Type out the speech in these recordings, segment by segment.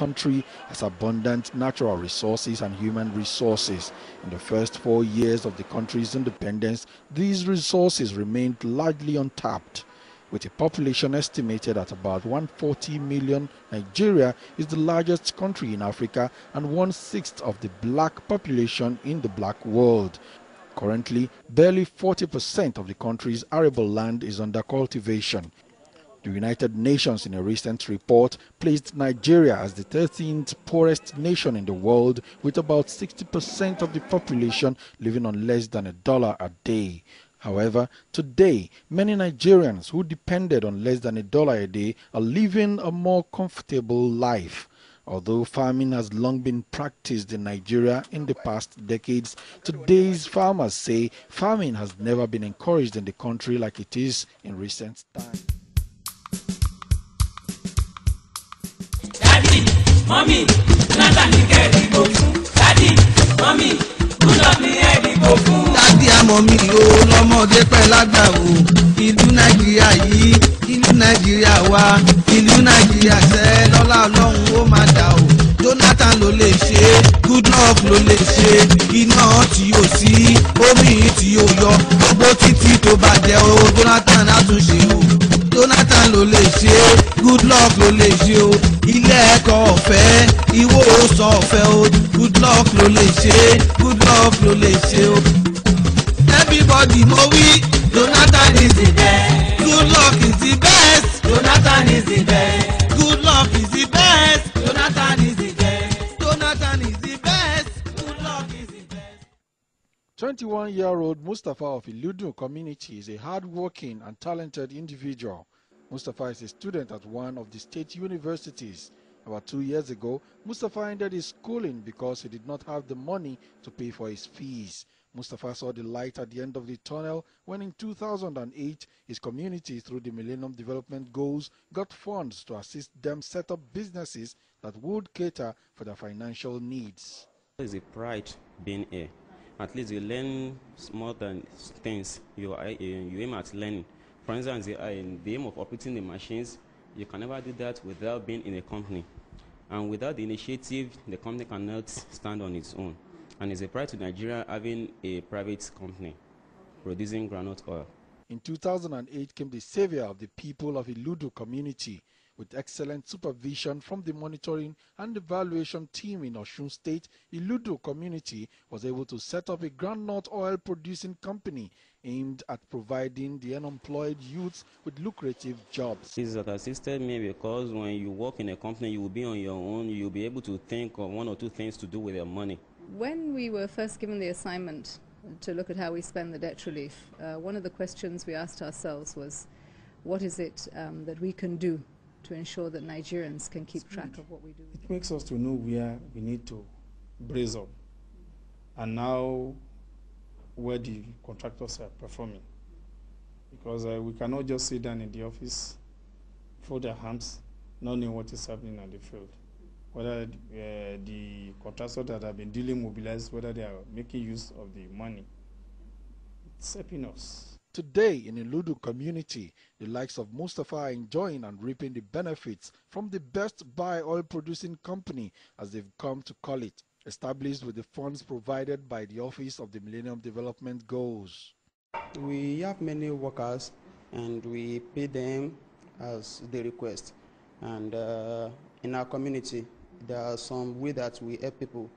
country has abundant natural resources and human resources. In the first 4 years of the country's independence, these resources remained largely untapped. With a population estimated at about 140 million, Nigeria is the largest country in Africa and 1/6 of the black population in the black world. Currently, barely 40% of the country's arable land is under cultivation. The United Nations, in a recent report, placed Nigeria as the 13th poorest nation in the world, with about 60% of the population living on less than $1 a day. However, today, many Nigerians who depended on less than $1 a day are living a more comfortable life. Although farming has long been practiced in Nigeria in the past decades, today's farmers say farming has never been encouraged in the country like it is in recent times. Daddy, mommy, Jonathan ní kẹ́ dìbò fún. Daddy, mommy, Goodluck ní ẹ dìbò fún. Daddy àmọ́ mi ò lọ́mọdé pẹ́ lágbà o. Ìlú Nàìjíríà yìí, ìlú Nàìjíríà wa, ìlú Nàìjíríà sẹ́ lọ́lá Ọlọ́run ó máa dà o. Jonathan ló lè ṣe, Goodluck ló lè ṣe, iná tí yóò sí, omi tí yóò yọ, gbogbo títí tó bàjẹ́ o, Jonathan á tún ṣe o. Jonathan ló lè ṣe, Goodluck ló lè ṣe o. Ilé ẹ̀kọ́ ọ̀fẹ́, ìwòsàn ọ̀fẹ́ o. Goodluck ló lè ṣe, Goodluck ló lè ṣe o. Everybody mo wí, Jonathan is the best. Goodluck is the best. Jonathan is the best. Goodluck is the best. Jonathan is the best. Jonathan is the best. Goodluck is the best. 21-year-old Mustafa of Iludu community is a hard-working and talented individual. Mustafa is a student at one of the state universities. About 2 years ago, Mustafa ended his schooling because he did not have the money to pay for his fees. Mustafa saw the light at the end of the tunnel when in 2008, his community, through the Millennium Development Goals, got funds to assist them set up businesses that would cater for their financial needs. It's a pride being here. At least you learn more than things you aim at learning. For instance, the aim of operating the machines, you can never do that without being in a company. And without the initiative, the company cannot stand on its own. And it's a pride to Nigeria having a private company producing groundnut oil. In 2008 came the savior of the people of Iludu community. With excellent supervision from the monitoring and evaluation team in Osun State, Iludu community was able to set up a groundnut oil producing company aimed at providing the unemployed youths with lucrative jobs. This has assisted me because when you work in a company, you will be on your own. You'll be able to think of one or two things to do with your money. When we were first given the assignment to look at how we spend the debt relief, one of the questions we asked ourselves was, what is it that we can do to ensure that Nigerians can keep track of what we do? It makes us to know where we need to brace up, and now where the contractors are performing. Because we cannot just sit down in the office, fold our hands, not knowing what is happening on the field. Whether the contractors that have been duly mobilized, whether they are making use of the money. It's helping us. Today in the Iludu community, the likes of Mustafa are enjoying and reaping the benefits from the best buy oil producing company, as they've come to call it, established with the funds provided by the Office of the Millennium Development Goals. We have many workers and we pay them as they request. And in our community, there are some way that we help people,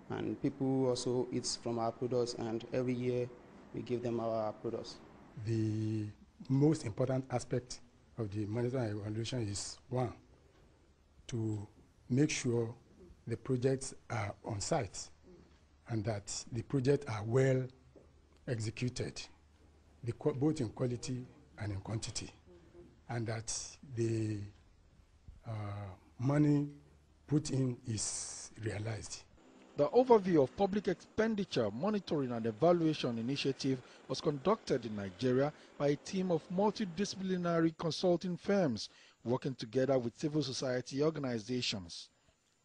and people also eat from our products, and every year we give them our products. The most important aspect of the monitoring and evaluation is, one, to make sure the projects are on site and that the projects are well executed, both in quality and in quantity, and that the money put in is realized. The overview of public expenditure monitoring and evaluation initiative was conducted in Nigeria by a team of multidisciplinary consulting firms working together with civil society organizations.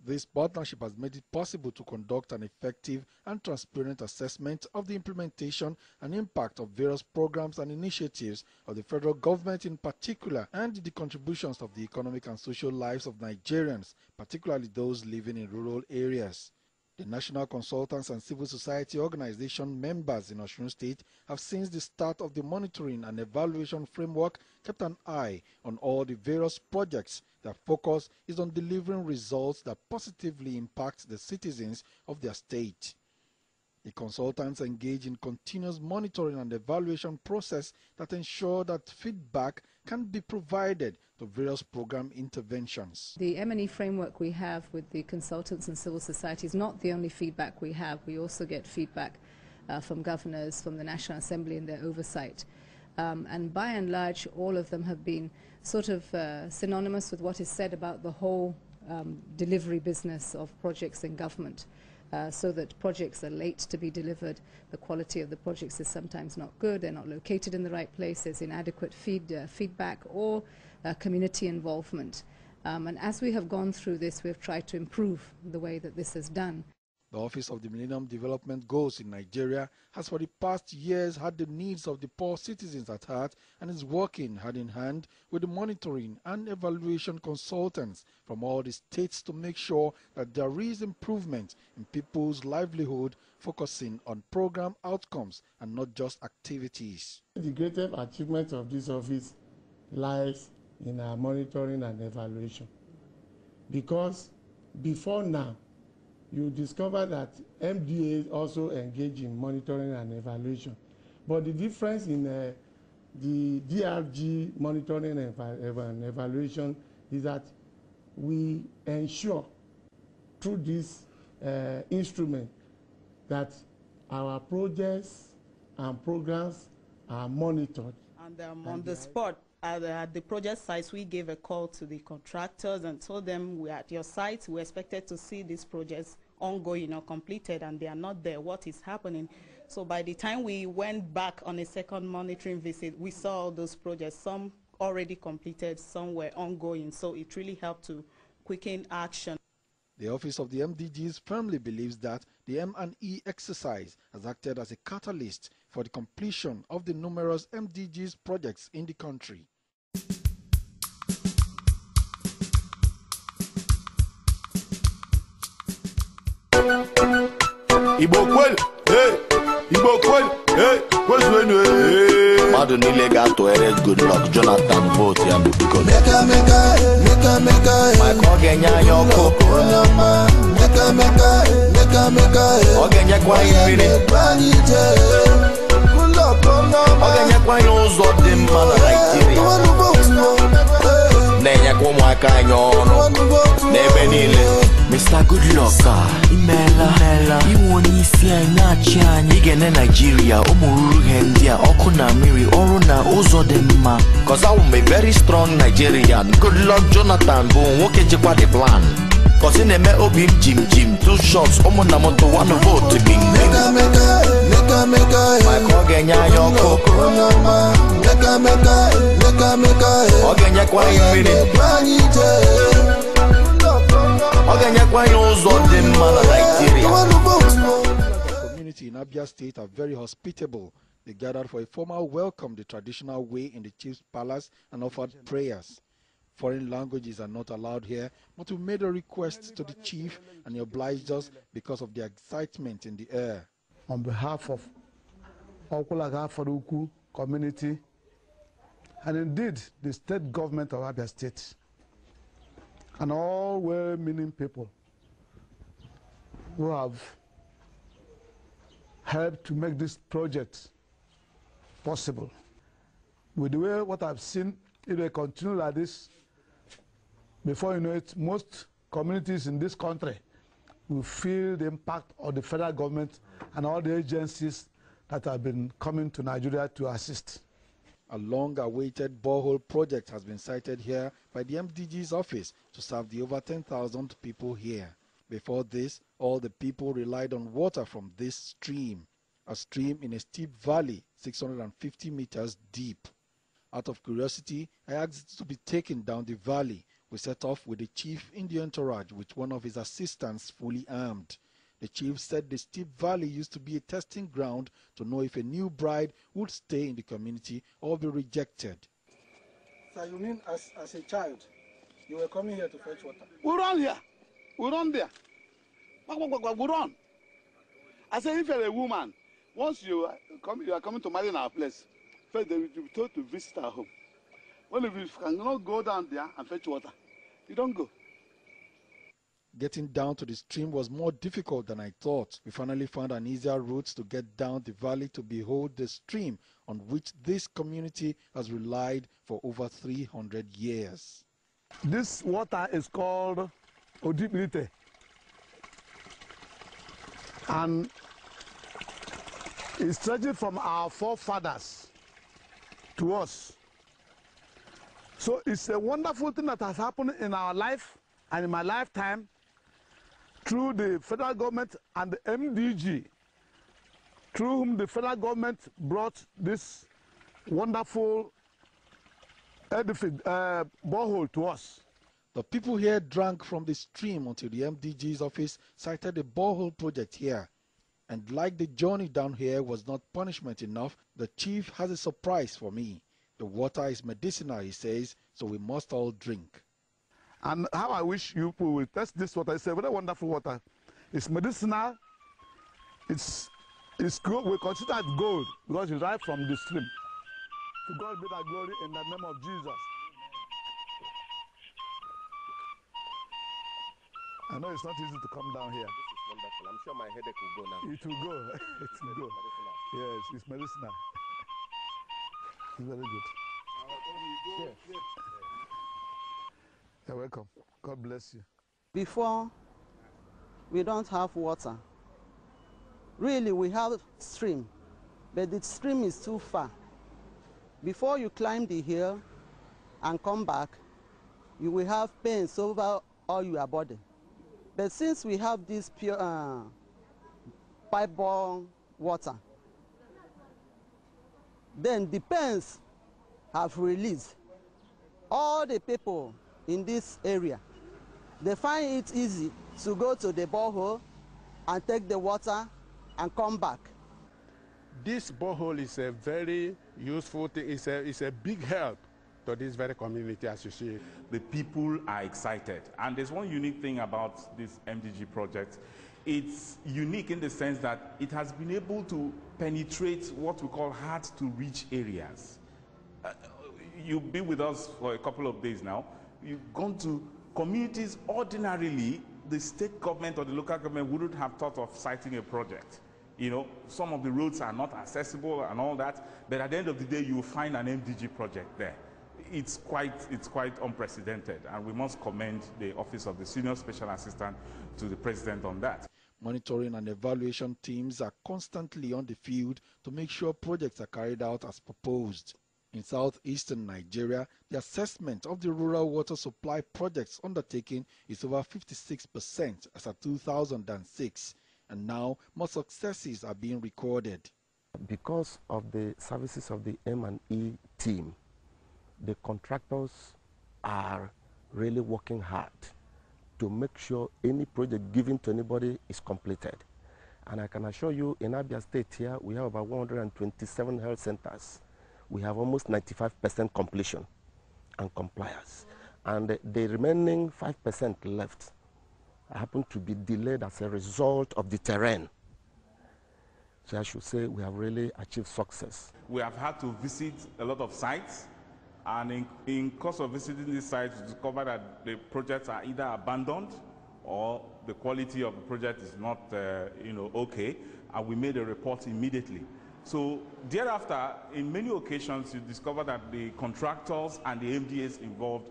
This partnership has made it possible to conduct an effective and transparent assessment of the implementation and impact of various programs and initiatives of the federal government in particular, and the contributions of the economic and social lives of Nigerians, particularly those living in rural areas. The National Consultants and Civil Society Organization members in Osun State have since the start of the monitoring and evaluation framework kept an eye on all the various projects. Their focus is on delivering results that positively impact the citizens of their state. The consultants engage in continuous monitoring and evaluation process that ensure that feedback can be provided to various program interventions. The M&E framework we have with the consultants and civil society is not the only feedback we have. We also get feedback from governors, from the National Assembly in their oversight. And by and large, all of them have been sort of synonymous with what is said about the whole delivery business of projects in government. So that projects are late to be delivered, the quality of the projects is sometimes not good, they're not located in the right place, there's inadequate feedback or community involvement. And as we have gone through this, we have tried to improve the way that this is done. The Office of the Millennium Development Goals in Nigeria has for the past years had the needs of the poor citizens at heart and is working hand in hand with the monitoring and evaluation consultants from all the states to make sure that there is improvement in people's livelihood, focusing on program outcomes and not just activities. The greatest achievement of this office lies in our monitoring and evaluation, because before now, you discover that MDA also engage in monitoring and evaluation. But the difference in the DRG monitoring and evaluation is that we ensure through this instrument that our projects and programs are monitored. And on the spot, at the project sites, we gave a call to the contractors and told them, we're at your site, we expected to see these projects ongoing or completed, and they are not there. What is happening? So by the time we went back on a second monitoring visit, we saw all those projects, some already completed, some were ongoing. So it really helped to quicken action. The Office of the MDGs firmly believes that the M&E exercise has acted as a catalyst for the completion of the numerous MDGs projects in the country. Igbo kwel, hey, Igbo kwel, hey, kwezwenu, hey. Madu nile gato eres Goodluck, Jonathan vote ya biko. Meka, Mike Ogenya yoko. Meka, Ogenya kwa imiri. Ogenya kwa ilozo di mma na Nigeria. Nenya kwa mwaka nyono, nebe nile. Mr. Goodluck, imela iwoni isi anya chanya igene Nigeria umururu hendia okuna miri oruna uzo demma. Cause I am a very strong Nigerian. Goodluck Jonathan bu nwoke jikwa the plan. Cause in eme obi jim 2 shots omuna moto 1 vote bing. Mike Ogenya yoko. Ogenya kwa imiri. The community in Abia State are very hospitable. They gathered for a formal welcome the traditional way in the chief's palace and offered prayers. Foreign languages are not allowed here, but we made a request to the chief and he obliged us because of the excitement in the air. On behalf of Okulaga Faruku community and indeed the state government of Abia State, and all well-meaning people who have helped to make this project possible. With the way what I've seen, if they continue like this, before you know it, most communities in this country will feel the impact of the federal government and all the agencies that have been coming to Nigeria to assist. A long-awaited borehole project has been sited here by the MDG's office to serve the over 10,000 people here. Before this, all the people relied on water from this stream, a stream in a steep valley 650 meters deep. Out of curiosity, I asked it to be taken down the valley, We set off with the chief in the entourage with one of his assistants fully armed. The chief said the steep valley used to be a testing ground to know if a new bride would stay in the community or be rejected. So you mean as a child, you were coming here to fetch water? We run here. We run there. We run. I said, if you're a woman, once you are coming to marry in our place, first they will be told to visit our home. Well, if you cannot go down there and fetch water, you don't go. Getting down to the stream was more difficult than I thought. We finally found an easier route to get down the valley to behold the stream on which this community has relied for over 300 years. This water is called Odibilite. And it's stretching from our forefathers to us. So it's a wonderful thing that has happened in our life and in my lifetime through the federal government and the MDG, through whom the federal government brought this wonderful borehole to us. The people here drank from the stream until the MDG's office cited the borehole project here. And like the journey down here was not punishment enough, the chief has a surprise for me. The water is medicinal, he says, so we must all drink. And how I wish you people will test this water. It's a very wonderful water. It's medicinal. It's good. We consider it gold because it's right from the stream. To God be the glory in the name of Jesus. I know it's not easy to come down here. This is wonderful. I'm sure my headache will go now. It will go. It will go. Yes, it's medicinal. It's very good. Yes. You're welcome. God bless you. Before, we don't have water. Really, we have stream, but the stream is too far. Before you climb the hill and come back, you will have pains over all your body. But since we have this pure pipe-borne water, then the pains have released. All the people in this area, they find it easy to go to the borehole and take the water and come back. This borehole is a very useful thing. It's a big help to this very community, as you see. The people are excited. And there's one unique thing about this MDG project. It's unique in the sense that it has been able to penetrate what we call hard-to-reach areas. You've been with us for a couple of days now. You've gone to communities ordinarily the state government or the local government wouldn't have thought of citing a project. You know, some of the roads are not accessible and all that, but at the end of the day, you will find an MDG project there. It's quite unprecedented, and we must commend the Office of the Senior Special Assistant to the President on that. Monitoring and evaluation teams are constantly on the field to make sure projects are carried out as proposed. In southeastern Nigeria, the assessment of the rural water supply projects undertaken is over 56% as of 2006, and now more successes are being recorded. Because of the services of the M&E team, the contractors are really working hard to make sure any project given to anybody is completed. And I can assure you, in Abia State here, we have about 127 health centers. We have almost 95% completion and compliance. And the remaining 5% left happen to be delayed as a result of the terrain. So I should say we have really achieved success. We have had to visit a lot of sites, and in course of visiting these sites, we discovered that the projects are either abandoned or the quality of the project is not okay, and we made a report immediately. So thereafter, in many occasions, you discover that the contractors and the MDAs involved,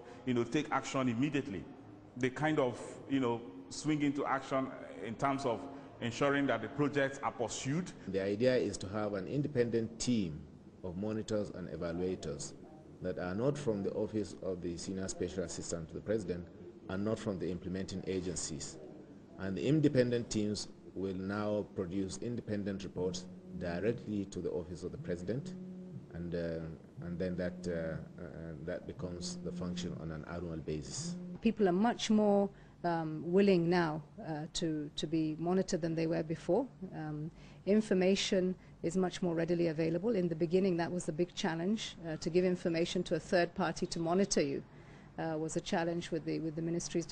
take action immediately. They kind of, swing into action in terms of ensuring that the projects are pursued. The idea is to have an independent team of monitors and evaluators that are not from the Office of the Senior Special Assistant to the President and not from the implementing agencies. And the independent teams will now produce independent reports directly to the Office of the President, and then that becomes the function on an annual basis. People are much more willing now to be monitored than they were before. Information is much more readily available. In the beginning, that was the big challenge. To give information to a third party to monitor you was a challenge with the ministry's